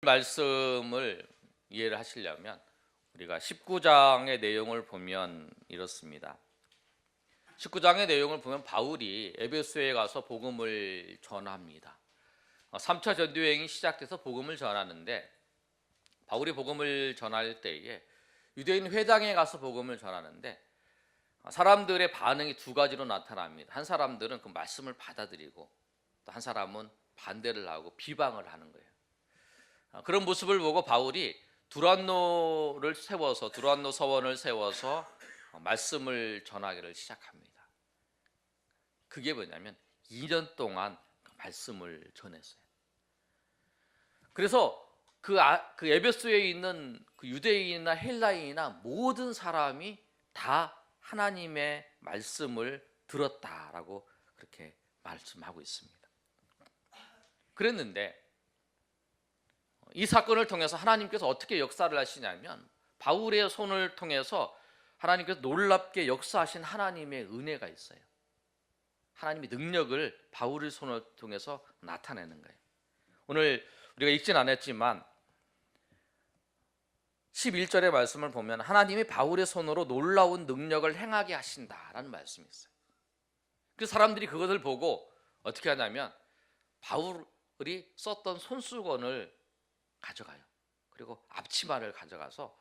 말씀을 이해를 하시려면 우리가 19장의 내용을 보면 이렇습니다. 19장의 내용을 보면 바울이 에베소에 가서 복음을 전합니다. 3차 전도여행이 시작돼서 복음을 전하는데, 바울이 복음을 전할 때에 유대인 회당에 가서 복음을 전하는데 사람들의 반응이 두 가지로 나타납니다. 한 사람들은 그 말씀을 받아들이고, 또 한 사람은 반대를 하고 비방을 하는 거예요. 그런 모습을 보고 바울이 두란노 서원을 세워서 말씀을 전하기를 시작합니다. 그게 뭐냐면 2년 동안 말씀을 전했어요. 그래서 그 에베소에 있는 그 유대인이나 헬라인이나 모든 사람이 다 하나님의 말씀을 들었다라고 그렇게 말씀하고 있습니다. 그랬는데 이 사건을 통해서 하나님께서 어떻게 역사를 하시냐면, 바울의 손을 통해서 하나님께서 놀랍게 역사하신 하나님의 은혜가 있어요. 하나님의 능력을 바울의 손을 통해서 나타내는 거예요. 오늘 우리가 읽진 않았지만 11절의 말씀을 보면 하나님이 바울의 손으로 놀라운 능력을 행하게 하신다라는 말씀이 있어요. 그래서 사람들이 그것을 보고 어떻게 하냐면 바울이 썼던 손수건을 가져가요. 그리고 앞치마를 가져가서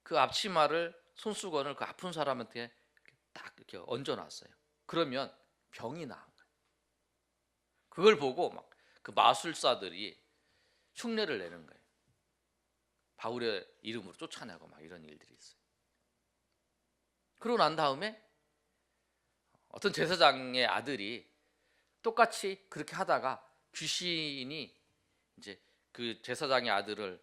그 앞치마를, 손수건을 그 아픈 사람한테 딱 이렇게 얹어놨어요. 그러면 병이 나은 거예요. 그걸 보고 막 그 마술사들이 흉내를 내는 거예요. 바울의 이름으로 쫓아내고 막 이런 일들이 있어요. 그러고 난 다음에 어떤 제사장의 아들이 똑같이 그렇게 하다가 귀신이 이제 그 제사장의 아들을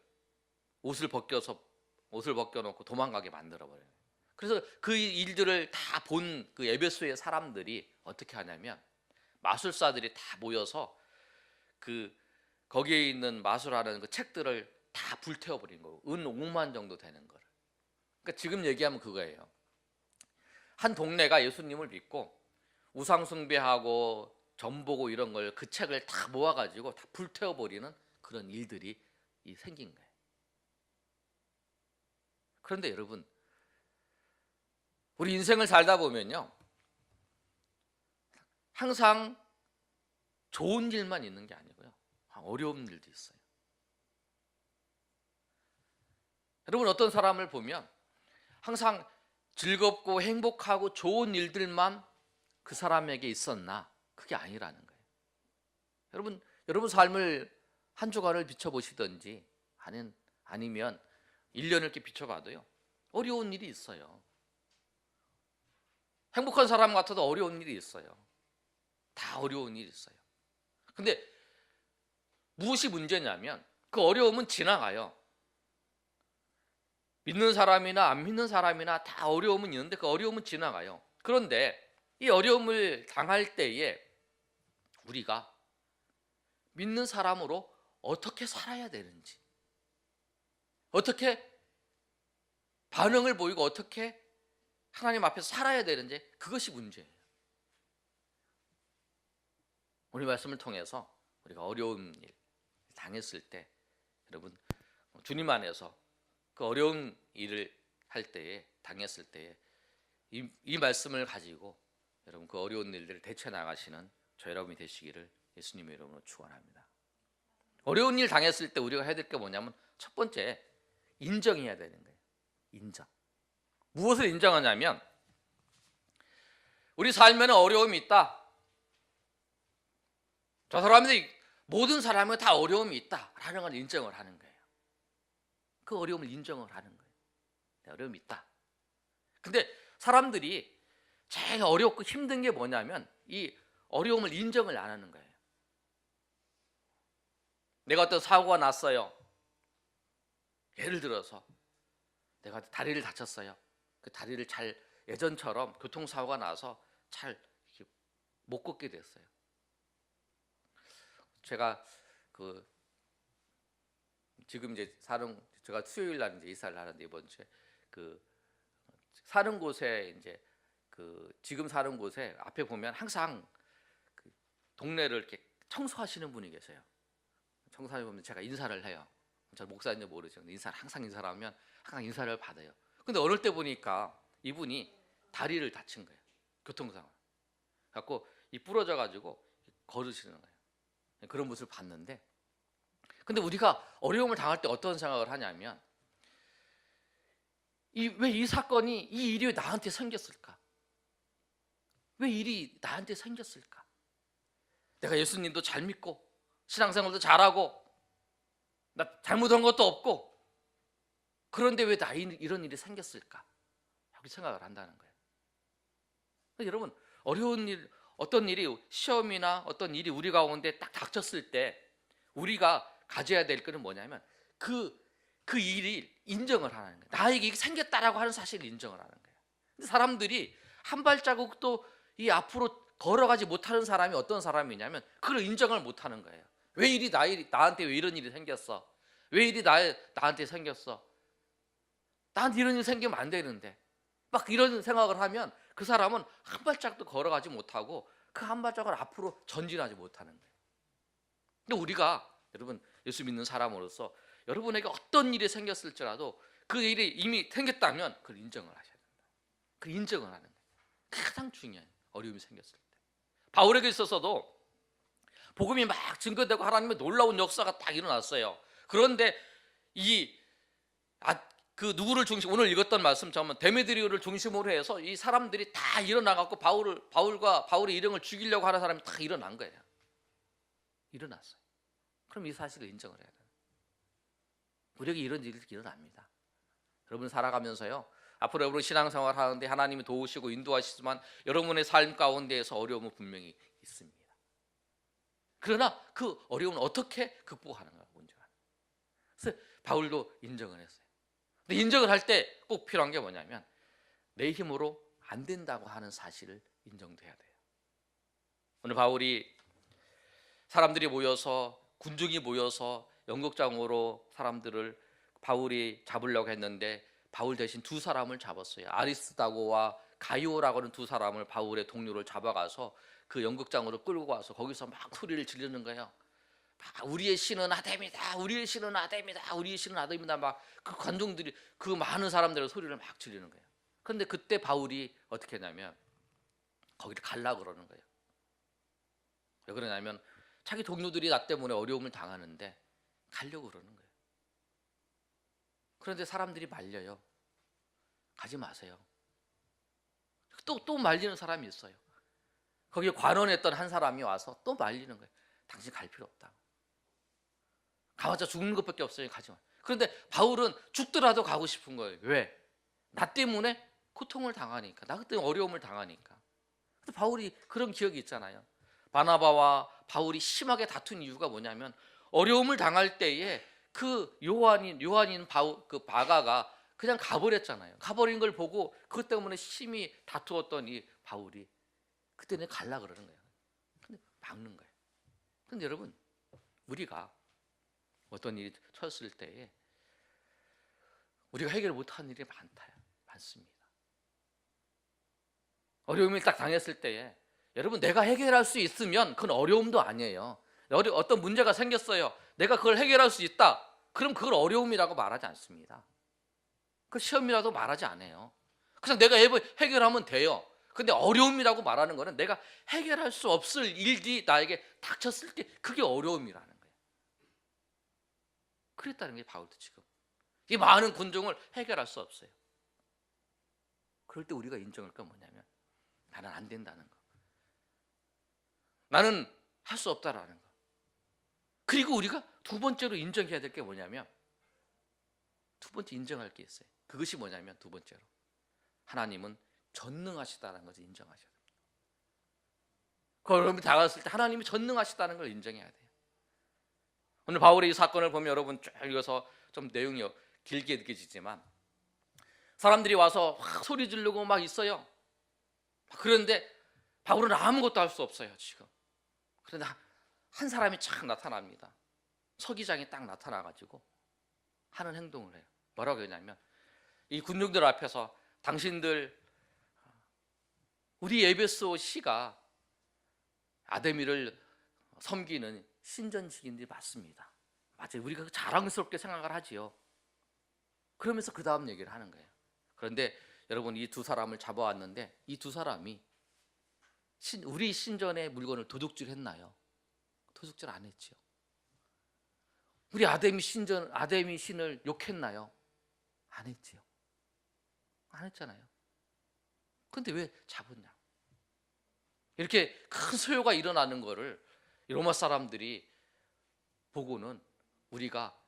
옷을 벗겨놓고 도망가게 만들어버려요. 그래서 그 일들을 다 본 그 에베소의 사람들이 어떻게 하냐면 마술사들이 다 모여서 그 거기에 있는 마술하는 그 책들을 다 불태워버린 거고, 은 5만 정도 되는 거를. 그러니까 지금 얘기하면 그거예요. 한 동네가 예수님을 믿고 우상 숭배하고 점 보고 이런 걸, 그 책을 다 모아가지고 다 불태워버리는 그런 일들이 생긴 거예요. 그런데 여러분, 우리 인생을 살다 보면요, 항상 좋은 일만 있는 게 아니고요, 어려운 일도 있어요. 여러분, 어떤 사람을 보면 항상 즐겁고 행복하고 좋은 일들만 그 사람에게 있었나? 그게 아니라는 거예요. 여러분 삶을 한 주간을 비춰보시든지 아니면 1년을 이렇게 비춰봐도요, 어려운 일이 있어요. 행복한 사람 같아도 어려운 일이 있어요. 다 어려운 일이 있어요. 근데 무엇이 문제냐면 그 어려움은 지나가요. 믿는 사람이나 안 믿는 사람이나 다 어려움은 있는데 그 어려움은 지나가요. 그런데 이 어려움을 당할 때에 우리가 믿는 사람으로 어떻게 살아야 되는지, 어떻게 반응을 보이고 어떻게 하나님 앞에서 살아야 되는지, 그것이 문제예요. 오늘 말씀을 통해서 우리가 어려운 일 당했을 때, 여러분 주님 안에서 그 어려운 일을 할 때에, 당했을 때에 이 말씀을 가지고 여러분 그 어려운 일들을 대처해 나가시는 저 여러분이 되시기를 예수님의 이름으로 축원합니다. 어려운 일 당했을 때 우리가 해야 될 게 뭐냐면, 첫 번째, 인정해야 되는 거예요. 인정. 무엇을 인정하냐면, 우리 삶에는 어려움이 있다. 저 사람들이, 모든 사람은 다 어려움이 있다라는 걸 인정을 하는 거예요. 그 어려움을 인정을 하는 거예요. 어려움이 있다. 근데 사람들이 제일 어렵고 힘든 게 뭐냐면 이 어려움을 인정을 안 하는 거예요. 내가 어떤 사고가 났어요. 예를 들어서 내가 다리를 다쳤어요. 그 다리를 잘, 예전처럼 교통사고가 나서 잘 못 걷게 됐어요. 제가 지금 이제 제가 수요일 날 이제 이사를 하는데, 이번 주에 사는 곳에 이제 지금 사는 곳에 앞에 보면 항상 동네를 이렇게 청소하시는 분이 계세요. 청소하시는 분들 제가 인사를 해요. 저 목사인지 모르죠. 항상 인사를 하면 항상 인사를 받아요. 근데 어느 때 보니까 이분이 다리를 다친 거예요. 교통상황. 갖고 이 부러져 가지고 걸으시는 거예요. 그런 모습을 봤는데, 근데 우리가 어려움을 당할 때 어떤 생각을 하냐면, 왜 이 사건이, 이 일이 왜 나한테 생겼을까? 왜 일이 나한테 생겼을까? 내가 예수님도 잘 믿고 신앙생활도 잘하고 나 잘못한 것도 없고, 그런데 왜 나 이런 일이 생겼을까? 이렇게 생각을 한다는 거예요. 여러분, 어려운 일, 어떤 일이, 시험이나 어떤 일이 우리 가운데 딱 닥쳤을 때 우리가 가져야 될 것은 뭐냐면 그 일이 인정을 하는 거예요. 나에게 이게 생겼다라고 하는 사실을 인정을 하는 거예요. 근데 사람들이 한 발자국도 이 앞으로 걸어가지 못하는 사람이 어떤 사람이냐면 그걸 인정을 못하는 거예요. 왜 일이 나한테 왜 이런 일이 생겼어? 왜 일이 나한테 생겼어? 나한테 이런 일이 생기면 안 되는데, 막 이런 생각을 하면 그 사람은 한 발짝도 걸어가지 못하고 그 한 발짝을 앞으로 전진하지 못하는 거예요. 근데 우리가, 여러분, 예수 믿는 사람으로서 여러분에게 어떤 일이 생겼을지라도 그 일이 이미 생겼다면 그걸 인정을 하셔야 된다. 그 인정을 하는 거예요. 그게 가장 중요한 어려움이 생겼을 때. 바울에게 있어서도 복음이 막 증거되고 하나님의 놀라운 역사가 딱 일어났어요. 그런데 그 누구를 중심, 오늘 읽었던 말씀처럼 데메드리오를 중심으로 해서 이 사람들이 다 일어나갖고 바울의 일행을 죽이려고 하는 사람이 다 일어난 거예요. 일어났어요. 그럼 이 사실을 인정을 해야 돼요. 우리에게 이런 일이 일어납니다. 여러분 살아가면서요, 앞으로 여러분 신앙생활 하는데 하나님이 도우시고 인도하시지만 여러분의 삶 가운데에서 어려움은 분명히 있습니다. 그러나 그 어려움은 어떻게 극복하는가 문제가. 그래서 바울도 인정을 했어요. 근데 인정을 할 때 꼭 필요한 게 뭐냐면 내 힘으로 안 된다고 하는 사실을 인정돼야 돼요. 오늘 바울이 사람들이 모여서, 군중이 모여서 연극장으로 사람들을 바울이 잡으려고 했는데 바울 대신 두 사람을 잡았어요. 아리스다고와 가이오라고 하는 두 사람을, 바울의 동료를 잡아가서 그 연극장으로 끌고 와서 거기서 막 소리를 지르는 거예요. 우리의 신은 아담이다, 우리의 신은 아담이다, 우리의 신은 아담이다. 막 그 관중들이, 그 많은 사람들의 소리를 막 지르는 거예요. 그런데 그때 바울이 어떻게 했냐면 거기를 가려고 그러는 거예요. 왜 그러냐면 자기 동료들이 나 때문에 어려움을 당하는데 가려고 그러는 거예요. 그런데 사람들이 말려요. 가지 마세요. 또 말리는 사람이 있어요. 거기에 관원했던 한 사람이 와서 또 말리는 거예요. 당신 갈 필요 없다. 가봤자 죽는 것밖에 없어요. 가지 마. 그런데 바울은 죽더라도 가고 싶은 거예요. 왜? 나 때문에 고통을 당하니까, 나 때문에 어려움을 당하니까. 근데 바울이 그런 기억이 있잖아요. 바나바와 바울이 심하게 다툰 이유가 뭐냐면 어려움을 당할 때에 그 요한인 그 바가가 그냥 가버렸잖아요. 가버린 걸 보고 그것 때문에 심히 다투었던 이 바울이 그때는 갈라 그러는 거예요. 근데 막는 거예요. 근데 여러분, 우리가 어떤 일이 처했을 때에 우리가 해결 못하는 일이 많습니다. 어려움을 딱 당했을 때에 여러분, 내가 해결할 수 있으면 그건 어려움도 아니에요. 어떤 문제가 생겼어요. 내가 그걸 해결할 수 있다. 그럼 그걸 어려움이라고 말하지 않습니다. 그 시험이라도 말하지 않아요. 그냥 내가 해결하면 돼요. 근데 어려움이라고 말하는 거는 내가 해결할 수 없을 일이 나에게 닥쳤을 때 그게 어려움이라는 거예요. 그랬다는 게 바울도 지금 이 많은 군중을 해결할 수 없어요. 그럴 때 우리가 인정할 건 뭐냐면 나는 안 된다는 거, 나는 할 수 없다라는 거. 그리고 우리가 두 번째로 인정해야 될 게 뭐냐면, 두 번째 인정할 게 있어요. 그것이 뭐냐면 두 번째로 하나님은 전능하시다는 것을 인정하셔야 됩니다. 그 어려움이 다가왔을 때 하나님이 전능하시다는 걸 인정해야 돼요. 오늘 바울의 이 사건을 보면 여러분 쭉 읽어서 좀 내용이 길게 느껴지지만 사람들이 와서 확 소리 지르고 막 있어요. 그런데 바울은 아무것도 할 수 없어요 지금. 그런데 한 사람이 착 나타납니다. 서기장이 딱 나타나가지고 하는 행동을 해요. 뭐라고 하냐면 이 군중들 앞에서 당신들, 우리 에베소 시가 아데미를 섬기는 신전식인데 맞습니다. 맞아요. 우리가 자랑스럽게 생각을 하지요. 그러면서 그 다음 얘기를 하는 거예요. 그런데 여러분, 이 두 사람을 잡아왔는데 이 두 사람이 우리 신전의 물건을 도둑질 했나요? 도둑질 안 했지요. 우리 아데미 신을 욕했나요? 안 했지요. 안 했잖아요. 근데 왜 잡았냐? 이렇게 큰 소요가 일어나는 거를 로마 사람들이 보고는 우리가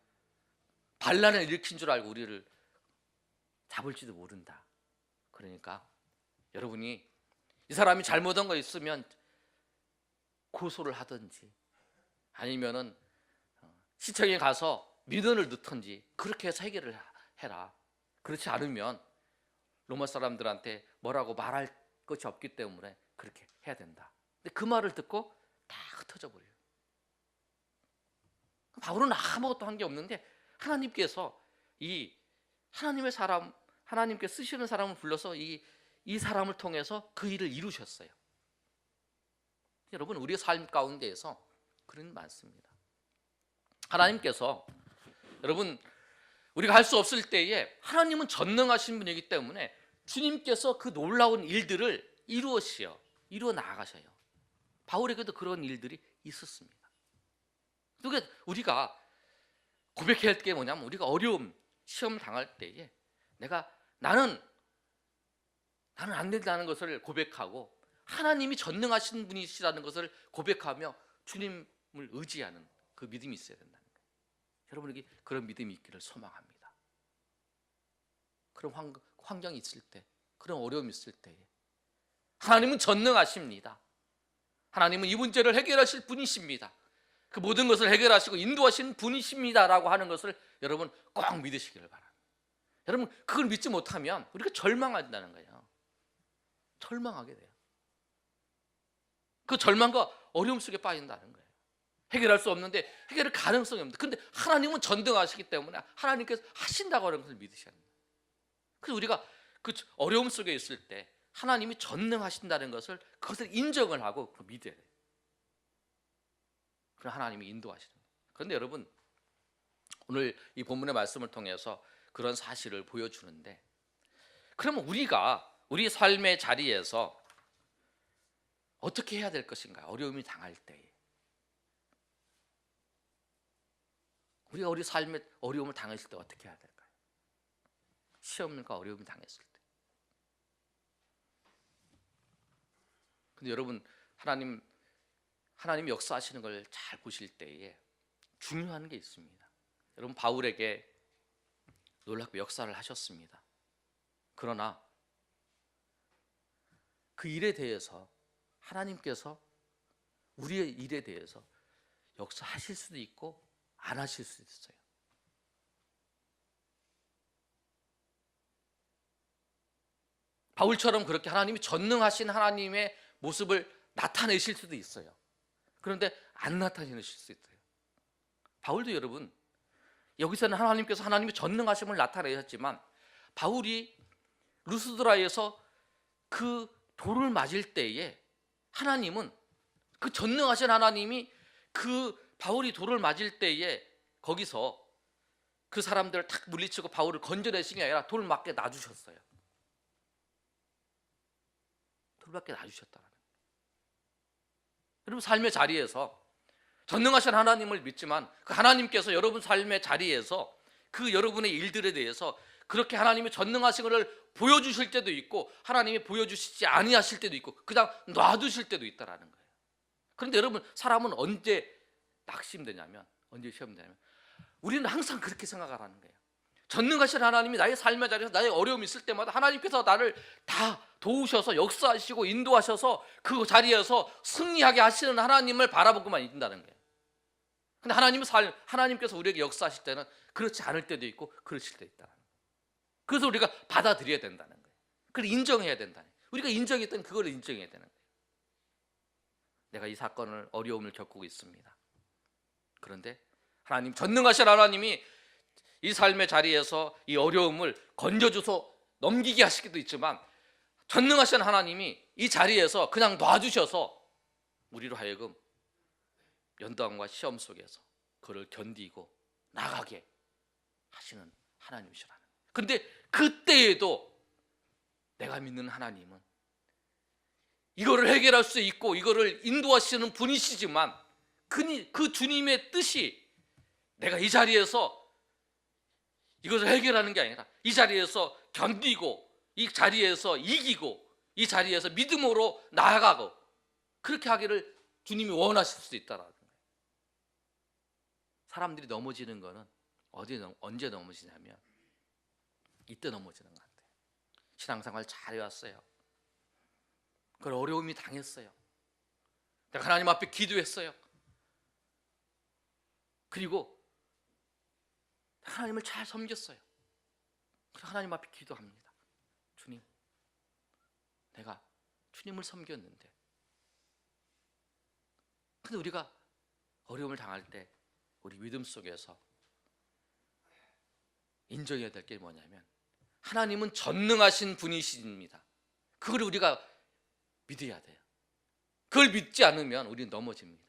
반란을 일으킨 줄 알고 우리를 잡을지도 모른다. 그러니까 여러분이 이 사람이 잘못한 거 있으면 고소를 하든지 아니면은 시청에 가서 민원을 넣든지 그렇게 해서 해결을 해라. 그렇지 않으면 로마 사람들한테 뭐라고 말할 것이 없기 때문에 그렇게 해야 된다. 근데 그 말을 듣고 다 흩어져 버려요. 바울은 아무것도 한 게 없는데 하나님께서 이 하나님의 사람, 하나님께 쓰시는 사람을 불러서 이 사람을 통해서 그 일을 이루셨어요. 여러분, 우리의 삶 가운데에서 그런 일 많습니다. 하나님께서 여러분, 우리가 할 수 없을 때에 하나님은 전능하신 분이기 때문에 주님께서 그 놀라운 일들을 이루어 나가셔요. 바울에게도 그런 일들이 있었습니다. 그러니까 우리가 고백해야 할 게 뭐냐면, 우리가 어려움, 시험 당할 때에 나는 안 된다는 것을 고백하고 하나님이 전능하신 분이시라는 것을 고백하며 주님을 의지하는 그 믿음이 있어야 된다는 거예요. 여러분에게 그런 믿음이 있기를 소망합니다. 그런 환경이 있을 때, 그런 어려움이 있을 때에 하나님은 전능하십니다. 하나님은 이 문제를 해결하실 분이십니다. 그 모든 것을 해결하시고 인도하시는 분이십니다라고 하는 것을 여러분 꼭 믿으시기를 바랍니다. 여러분, 그걸 믿지 못하면 우리가 절망한다는 거예요. 절망하게 돼요. 그 절망과 어려움 속에 빠진다는 거예요. 해결할 수 없는데 해결할 가능성이 없는데, 근데 하나님은 전능하시기 때문에 하나님께서 하신다고 하는 것을 믿으셔야 합니다. 그래서 우리가 그 어려움 속에 있을 때 하나님이 전능하신다는 그것을 인정을 하고 믿어야 돼요. 그럼 하나님이 인도하시는 거예요. 그런데 여러분, 오늘 이 본문의 말씀을 통해서 그런 사실을 보여주는데, 그러면 우리가 우리 삶의 자리에서 어떻게 해야 될 것인가? 어려움이 당할 때에 우리가 우리 삶의 어려움을 당했을 때 어떻게 해야 될까요? 시험과 어려움이 당했을 때. 근데 여러분, 하나님 역사하시는 걸 잘 보실 때에 중요한 게 있습니다. 여러분, 바울에게 놀랍게 역사를 하셨습니다. 그러나 그 일에 대해서 하나님께서 우리의 일에 대해서 역사하실 수도 있고 안 하실 수도 있어요. 바울처럼 그렇게 하나님이 전능하신 하나님의 모습을 나타내실 수도 있어요. 그런데 안 나타내실 수 있어요. 바울도 여러분, 여기서는 하나님께서 하나님의 전능하심을 나타내셨지만 바울이 루스드라에서 그 돌을 맞을 때에 하나님은, 그 전능하신 하나님이 그 바울이 돌을 맞을 때에 거기서 그 사람들을 탁 물리치고 바울을 건져내신 게 아니라 돌 맞게 놔주셨어요. 돌 맞게 놔주셨다는 거예요. 여러분, 삶의 자리에서 전능하신 하나님을 믿지만 그 하나님께서 여러분 삶의 자리에서 그 여러분의 일들에 대해서 그렇게 하나님의 전능하신 것을 보여주실 때도 있고 하나님이 보여주시지 아니하실 때도 있고 그냥 놔두실 때도 있다라는 거예요. 그런데 여러분, 사람은 언제 낙심되냐면, 언제 시험되냐면 우리는 항상 그렇게 생각을 하는 거예요. 전능하신 하나님이 나의 삶의 자리에서 나의 어려움이 있을 때마다 하나님께서 나를 다 도우셔서 역사하시고 인도하셔서 그 자리에서 승리하게 하시는 하나님을 바라보고만 있는다는 거예요. 근데 하나님께서 우리에게 역사하실 때는 그렇지 않을 때도 있고 그러실 때도 있다는 거예요. 그래서 우리가 받아들여야 된다는 거예요. 그걸 인정해야 된다는 거예요. 우리가 인정했던 그걸 인정해야 되는 거예요. 내가 이 사건을, 어려움을 겪고 있습니다. 그런데 하나님, 전능하신 하나님이 이 삶의 자리에서 이 어려움을 건져줘서 넘기게 하시기도 있지만 전능하신 하나님이 이 자리에서 그냥 놔주셔서 우리로 하여금 연단과 시험 속에서 그를 견디고 나가게 하시는 하나님이시라는 거예요. 그런데 그때에도 내가 믿는 하나님은 이거를 해결할 수 있고 이거를 인도하시는 분이시지만 그 주님의 뜻이 내가 이 자리에서 이것을 해결하는 게 아니라 이 자리에서 견디고 이 자리에서 이기고 이 자리에서 믿음으로 나아가고 그렇게 하기를 주님이 원하실 수도 있다는 거예요. 사람들이 넘어지는 거는 언제 넘어지냐면 이때 넘어지는 것 같아요. 신앙생활 잘해왔어요. 그걸 어려움이 당했어요. 내가 하나님 앞에 기도했어요. 그리고 하나님을 잘 섬겼어요. 그래서 하나님 앞에 기도합니다. 주님, 내가 주님을 섬겼는데 근데 우리가 어려움을 당할 때 우리 믿음 속에서 인정해야 될 게 뭐냐면 하나님은 전능하신 분이십니다. 그걸 우리가 믿어야 돼요. 그걸 믿지 않으면 우리는 넘어집니다.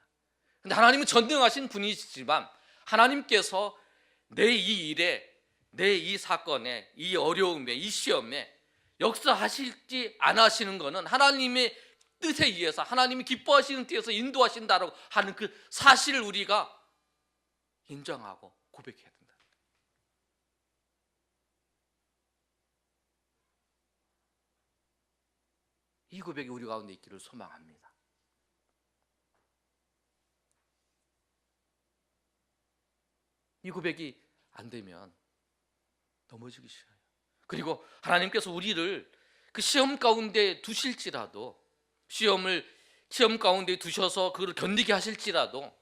근데 하나님은 전능하신 분이시지만 하나님께서 내 이 일에, 내 이 사건에, 이 어려움에, 이 시험에 역사하실지 안 하시는 것은 하나님의 뜻에 의해서 하나님이 기뻐하시는 뜻에서 인도하신다고 하는 그 사실을 우리가 인정하고 고백해야 된다. 이 고백이 우리 가운데 있기를 소망합니다. 이 고백이 안 되면 넘어지기 싫어요. 그리고 하나님께서 우리를 그 시험 가운데 두실지라도 시험 가운데 두셔서 그걸 견디게 하실지라도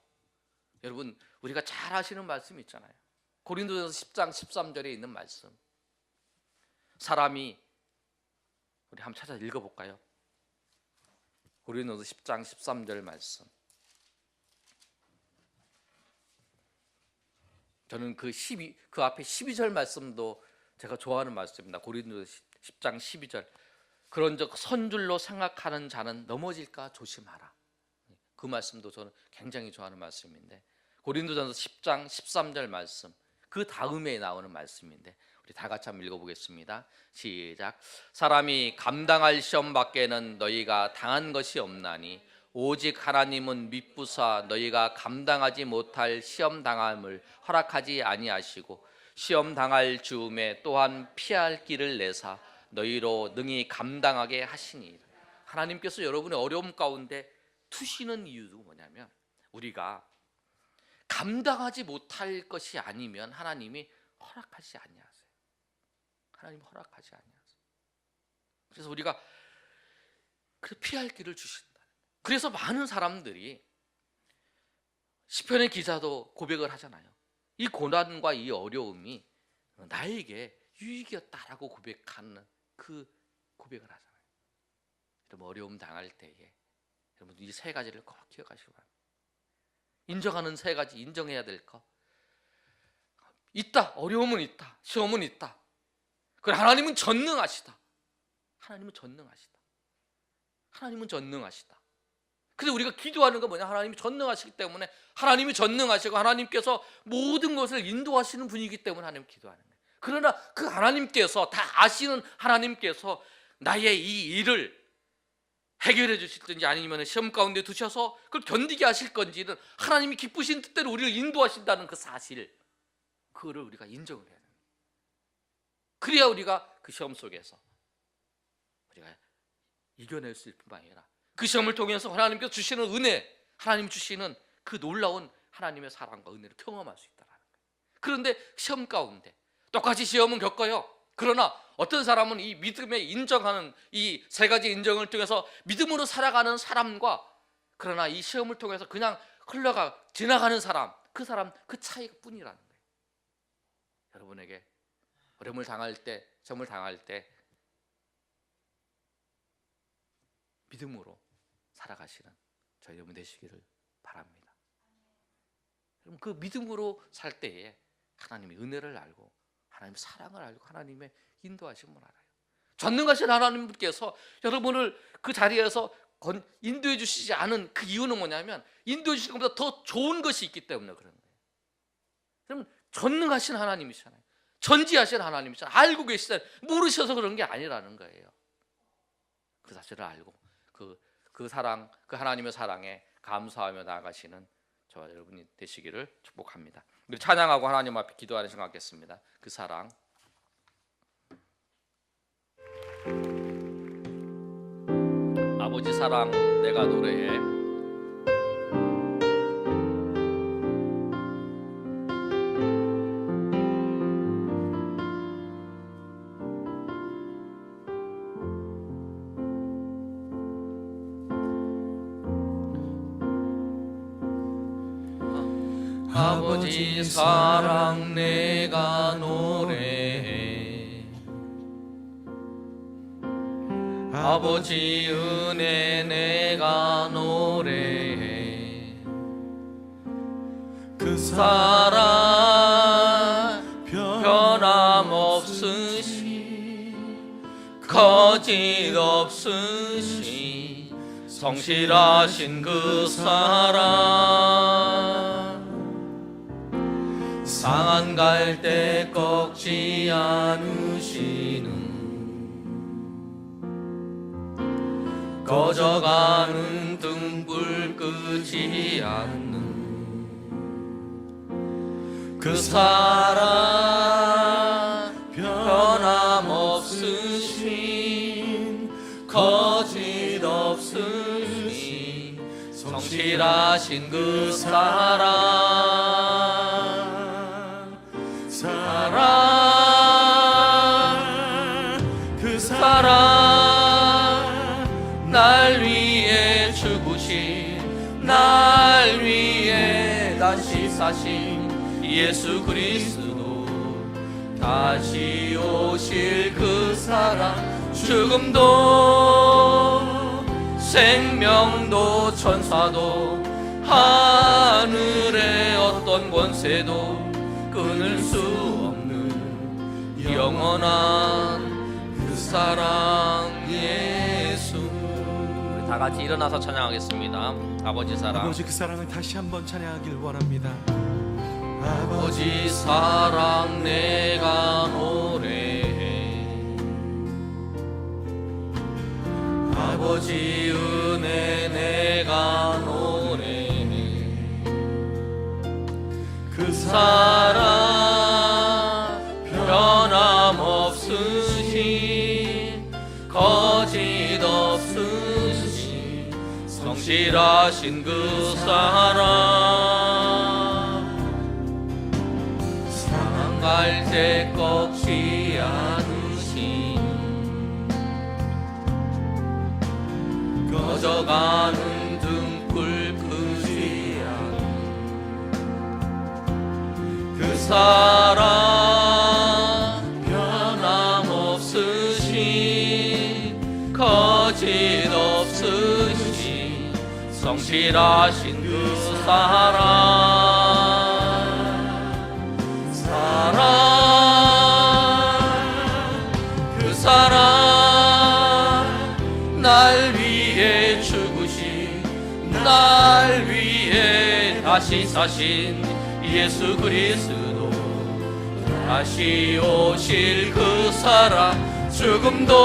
여러분 우리가 잘 아시는 말씀 있잖아요. 고린도전서 10장 13절에 있는 말씀. 사람이 우리 한번 찾아 읽어볼까요? 고린도전서 10장 13절 말씀. 저는 그 앞에 12절 말씀도 제가 좋아하는 말씀입니다. 고린도전서 10장 12절. 그런즉 선줄로 생각하는 자는 넘어질까 조심하라. 그 말씀도 저는 굉장히 좋아하는 말씀인데 고린도전서 10장 13절 말씀 그 다음에 나오는 말씀인데 우리 다 같이 한번 읽어보겠습니다. 시작. 사람이 감당할 시험 밖에는 너희가 당한 것이 없나니 오직 하나님은 미쁘사 너희가 감당하지 못할 시험 당함을 허락하지 아니하시고 시험 당할 즈음에 또한 피할 길을 내사 너희로 능히 감당하게 하시니. 하나님께서 여러분의 어려움 가운데 투시는 이유도 뭐냐면 우리가 감당하지 못할 것이 아니면 하나님이 허락하지 아니하세요. 하나님 허락하지 아니하세요. 그래서 우리가 피할 길을 주신다. 그래서 많은 사람들이 시편의 기자도 고백을 하잖아요. 이 고난과 이 어려움이 나에게 유익이었다라고 고백하는 그 고백을 하잖아요. 여러분 어려움 당할 때에 여러분 이 세 가지를 꼭 기억하시기 바랍니다. 인정하는 세 가지 인정해야 될 거 있다. 어려움은 있다. 시험은 있다. 그래 하나님은 전능하시다. 하나님은 전능하시다. 하나님은 전능하시다. 그래서 우리가 기도하는 거 뭐냐? 하나님이 전능하시기 때문에 하나님이 전능하시고 하나님께서 모든 것을 인도하시는 분이기 때문에 하나님 기도하는 거예요. 그러나 그 하나님께서 다 아시는 하나님께서 나의 이 일을 해결해 주실지 아니면 시험 가운데 두셔서 그걸 견디게 하실 건지는 하나님이 기쁘신 뜻대로 우리를 인도하신다는 그 사실 그거를 우리가 인정을 해야 됩니다. 그래야 우리가 그 시험 속에서 우리가 이겨낼 수 있을 뿐만 아니라 그 시험을 통해서 하나님께서 주시는 은혜, 하나님 주시는 그 놀라운 하나님의 사랑과 은혜를 경험할 수 있다는 거예요. 그런데 시험 가운데 똑같이 시험은 겪어요. 그러나 어떤 사람은 이 믿음에 인정하는 이 세 가지 인정을 통해서 믿음으로 살아가는 사람과 그러나 이 시험을 통해서 그냥 지나가는 사람, 그 차이가 뿐이라는 거예요. 여러분에게 어려움을 당할 때, 시험을 당할 때 믿음으로 살아가시는 저희 여러분 되시기를 바랍니다. 여러분 그 믿음으로 살 때에 하나님의 은혜를 알고 하나님의 사랑을 알고 하나님의 인도하심을 알아요. 전능하신 하나님께서 여러분을 그 자리에서 인도해 주시지 않은 그 이유는 뭐냐면 인도해 주시는 것보다 더 좋은 것이 있기 때문에 그런 거예요. 그럼 전능하신 하나님이시잖아요. 전지하신 하나님이시잖아요. 알고 계시잖아요. 모르셔서 그런 게 아니라는 거예요. 그 사실을 알고 그 사랑, 그 하나님의 사랑에 감사하며 나아가시는 저와 여러분이 되시기를 축복합니다. 우리 찬양하고 하나님 앞에 기도하는 시간 갖겠습니다. 그 사랑. 아버지 사랑 내가 노래해. 아버지 사랑 내가 노래해. 아버지 은혜 내가 노래해. 그 사랑 변함없으신 거짓없으신 성실하신 그 사랑 상한 갈 때 꺾지 않으시는 꺼져가는 등불 끄지 않는 그 사랑 변함없으신 거짓없으신 성실하신 그 사랑 그 사랑 날 위해 죽으신 날 위해 다시 사신 예수 그리스도 다시 오실 그 사랑 죽음도 생명도 천사도 하늘의 어떤 권세도 끊을 수 없는 영원한 그 사랑 예수. 우리 다 같이 일어나서 찬양하겠습니다. 아버지 사랑. 아버지 그 사랑을 다시 한번 찬양하길 원합니다. 아버지 사랑 내가 노래해. 아버지 은혜 내가 노래해. 그 사랑 변함없으신 거짓없으신 성실하신 그 사랑 상할 때 꺾지 않으신 꺼져가는 등불 끄지 않은 그 사랑 변함없으신 거짓없으신 성실하신 그 사랑 그 사랑 날 위해 죽으신 날 위해 다시 사신 예수 그리스도 다시 오실 그 사랑 죽음도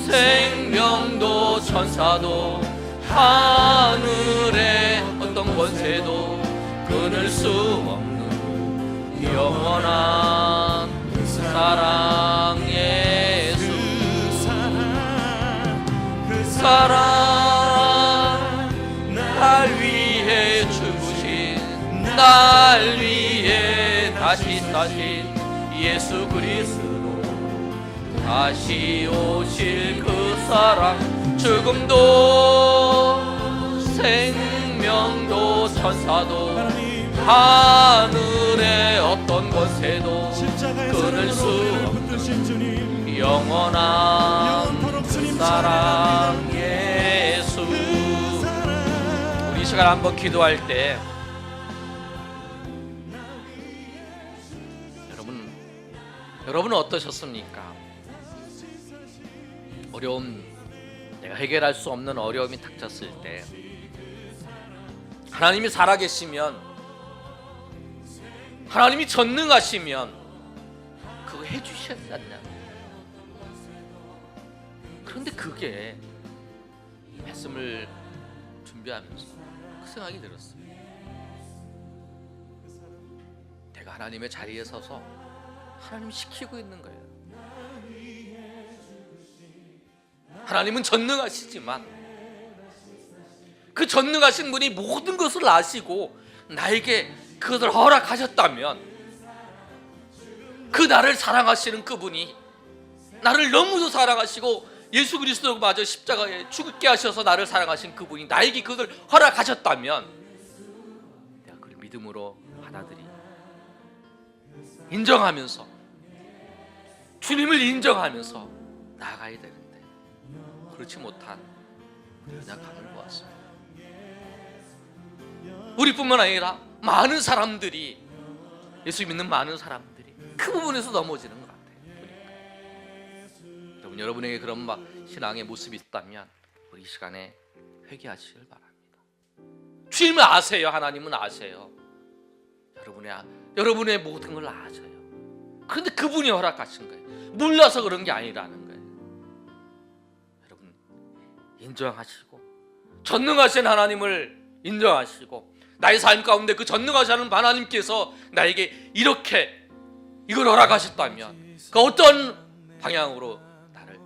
생명도 천사도 하늘의 어떤 권세도 끊을 수 없는 영원한 그 사랑 예수. 그 사랑 날 위해 죽으신 날 위해 다시 사신 예수 그리스도 다시 오실 그 사랑 죽음도 생명도 천사도 하늘의 어떤 권세도 끊을 수 없는 영원한 그 사랑 예수. 우리 이 시간 한번 기도할 때 여러분은 어떠셨습니까? 어려움, 내가 해결할 수 없는 어려움이 닥쳤을 때 하나님이 살아계시면 하나님이 전능하시면 그거 해주셨지 않냐. 그런데 그게 말씀을 준비하면서 그 생각이 들었어요. 내가 하나님의 자리에 서서 하나님이 시키고 있는 거예요. 하나님은 전능하시지만 그 전능하신 분이 모든 것을 아시고 나에게 그것을 허락하셨다면, 그 나를 사랑하시는 그분이 나를 너무도 사랑하시고 예수 그리스도마저 십자가에 죽게 하셔서 나를 사랑하신 그분이 나에게 그것을 허락하셨다면 내가 그걸 믿음으로 받아들이 인정하면서 주님을 인정하면서 나아가야 되는데, 그렇지 못한 그냥 강을 보았습니다. 우리뿐만 아니라 많은 사람들이, 예수 믿는 많은 사람들이 그 부분에서 넘어지는 것 같아요. 보니까. 여러분에게 그런 막 신앙의 모습이 있다면 우리 이 시간에 회개하시길 바랍니다. 주님을 아세요. 하나님은 아세요. 여러분의 모든 걸 아셔요. 그런데 그분이 허락하신 거예요. 몰라서 그런 게 아니라는 거예요. 여러분 인정하시고 전능하신 하나님을 인정하시고 나의 삶 가운데 그 전능하신 하나님께서 나에게 이렇게 이걸 허락하셨다면 그 어떤 방향으로 나를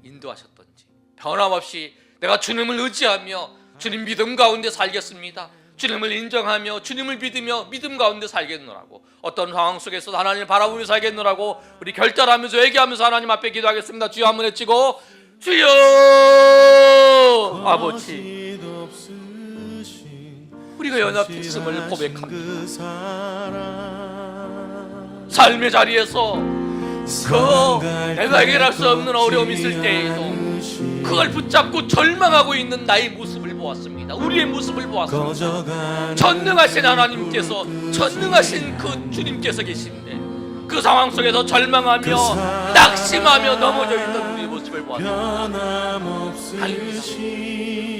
인도하셨던지 변함없이 내가 주님을 의지하며 주님 믿음 가운데 살겠습니다. 주님을 인정하며 주님을 믿으며 믿음 가운데 살겠노라고, 어떤 상황 속에서 하나님을 바라보며 살겠노라고 우리 결단하면서 회개하면서 하나님 앞에 기도하겠습니다. 주여 한번 외치고, 주여 아버지, 우리가 연약했음을 고백합니다. 삶의 자리에서 내가 해결할 수 없는 어려움이 있을 때에도 그걸 붙잡고 절망하고 있는 나의 모습을 보았습니다. 우리의 모습을 보았습니다. 전능하신 하나님께서, 전능하신 그 주님께서 계신데 그 상황 속에서 절망하며 낙심하며 넘어져 있던 우리의 모습을 보았습니다.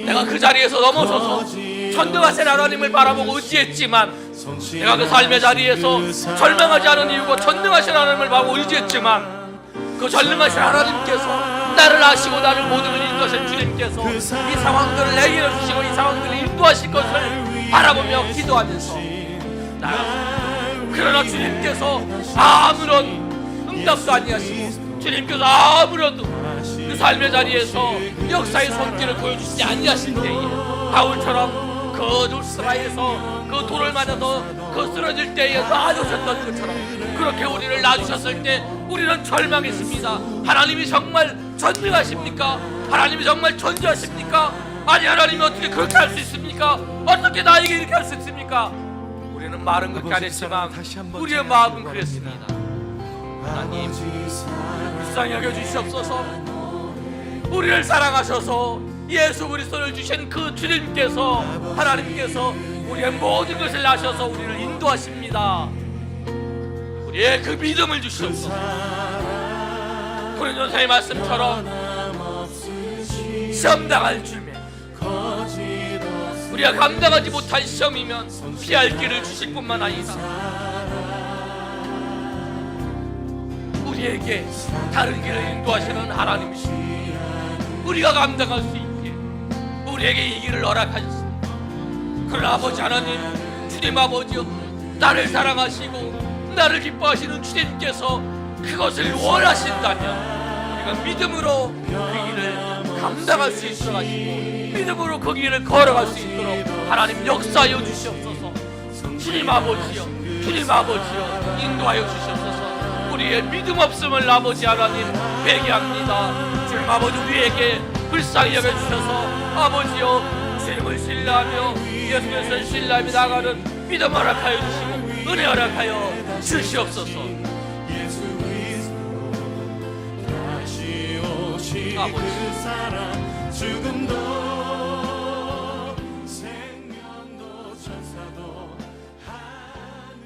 내가 그 자리에서 넘어서서 전능하신 하나님을 바라보고 의지했지만, 내가 그 삶의 자리에서 절망하지 않은 이유가 전능하신 하나님을 바라보고 의지했지만, 그 전능하신 하나님께서 나를 아시고 나를 모든 걸 인도하신 주님께서 이 상황들을 해결해 주시고 이 상황들을 인도하실 것을 바라보며 기도하면서 나아갔습니다. 그러나 주님께서 아무런 응답도 아니하시고 주님께서 아무런 그 삶의 자리에서 역사의 손길을 보여주시지 아니하실 때에 바울처럼 그 루스라에서 그 돌을 맞아서 그 쓰러질 때에 놔주셨던 것처럼 그렇게 우리를 놔주셨을 때 우리는 절망했습니다. 하나님이 정말 전능하십니까? 하나님이 정말 존재하십니까? 아니, 하나님이 어떻게 그렇게 할 수 있습니까? 어떻게 나에게 이렇게 할 수 있습니까? 우리는 말은 그렇게 안 했지만 우리의 마음은 그랬습니다. 하나님, 불쌍히 여겨주시옵소서. 우리를 사랑하셔서 예수 그리스도를 주신 그 주님께서, 하나님께서 우리의 모든 것을 아셔서 우리를 인도하십니다. 우리의 그 믿음을 주시옵소서. 고린도서의 말씀처럼 시험 당할 줄에 우리가 감당하지 못할 시험이면 피할 길을 주실 뿐만 아니라 우리에게 다른 길을 인도하시는 하나님이십니다. 우리가 감당할 수 있게 우리에게 이 길을 허락하셨습니다. 그러나 아버지 하나님, 주님 아버지여, 나를 사랑하시고 나를 기뻐하시는 주님께서 그것을 원하신다면 우리가 믿음으로 그 길을 감당할 수 있도록 하시고 믿음으로 그 길을 걸어갈 수 있도록 하나님 역사하여 주시옵소서. 주님 아버지여, 주님 아버지여, 인도하여 주시옵소서. 우리의 믿음 없음을 아버지 하나님 회개합니다. 주님 아버지, 우리에게 불쌍히 여겨주셔서 아버지여, 주님을 신뢰하며 예수 그리스도를 신뢰하며 나가는 믿음 허락하여 주시고 은혜 허락하여 주시옵소서. 아버지,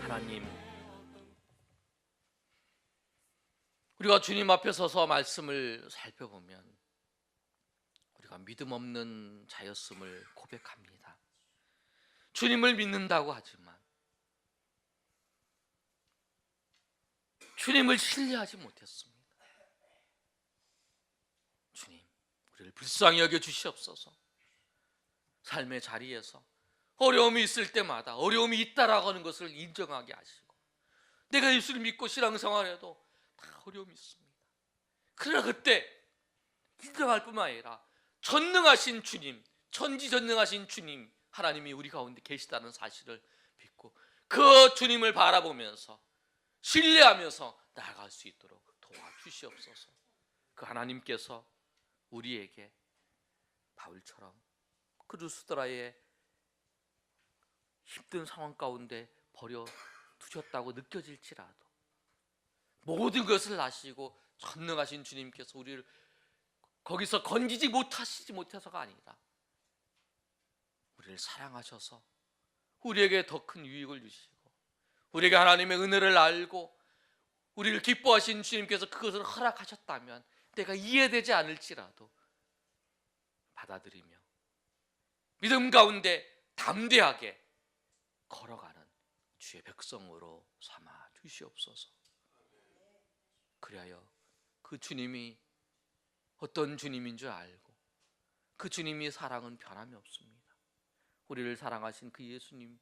하나님, 우리가 주님 앞에 서서 말씀을 살펴보면 우리가 믿음 없는 자였음을 고백합니다. 주님을 믿는다고 하지만 주님을 신뢰하지 못했습니다. 주님, 우리를 불쌍히 여겨 주시옵소서. 삶의 자리에서 어려움이 있을 때마다 어려움이 있다라고 하는 것을 인정하게 하시고, 내가 예수를 믿고 신앙생활해도 다 어려움이 있습니다. 그러나 그때 인정할 뿐만 아니라 전능하신 주님, 천지전능하신 주님 하나님이 우리 가운데 계시다는 사실을 믿고 그 주님을 바라보면서 신뢰하면서 나아갈 수 있도록 도와주시옵소서. 그 하나님께서 우리에게 바울처럼 그 루스드라의 힘든 상황 가운데 버려 두셨다고 느껴질지라도 모든 것을 아시고 전능하신 주님께서 우리를 거기서 건지지 못해서가 아니라 우리를 사랑하셔서 우리에게 더 큰 유익을 주시고 우리에게 하나님의 은혜를 알고 우리를 기뻐하신 주님께서 그것을 허락하셨다면 내가 이해되지 않을지라도 받아들이며 믿음 가운데 담대하게 걸어가는 주의 백성으로 삼아 주시옵소서. 그리하여 그 주님이 어떤 주님인 줄 알고 그 주님이 사랑은 변함이 없습니다. 우리를 사랑하신 그 예수님,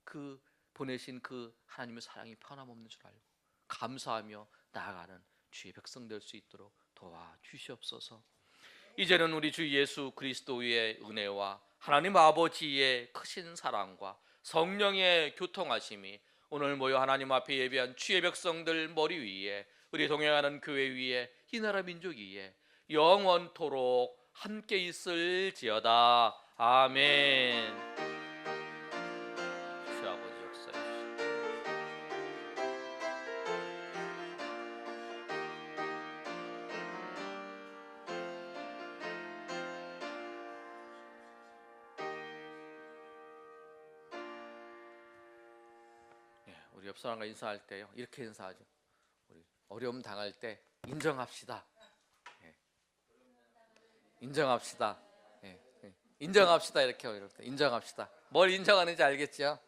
그 보내신 그 하나님의 사랑이 변함없는 줄 알고 감사하며 나아가는 주의 백성 될 수 있도록 도와주시옵소서. 이제는 우리 주 예수 그리스도의 은혜와 하나님 아버지의 크신 사랑과 성령의 교통하심이 오늘 모여 하나님 앞에 예배한 주의 백성들 머리 위에, 우리 동행하는 교회 위에, 이 나라 민족 위에 영원토록 함께 있을지어다. 아멘. 주 아버지 역사해 주시옵소서. 우리 옆 사람과 인사할 때요 이렇게 인사하죠. 우리 어려움 당할 때 인정합시다. 인정합시다. 인정합시다. 이렇게 인정합시다. 뭘 인정하는지 알겠죠?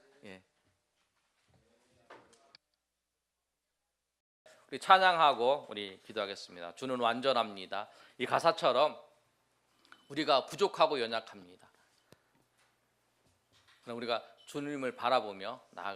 우리 찬양하고 우리 기도하겠습니다. 주는 완전합니다. 이 가사처럼 우리가 부족하고 연약합니다. 그럼 우리가 주님을 바라보며 나아가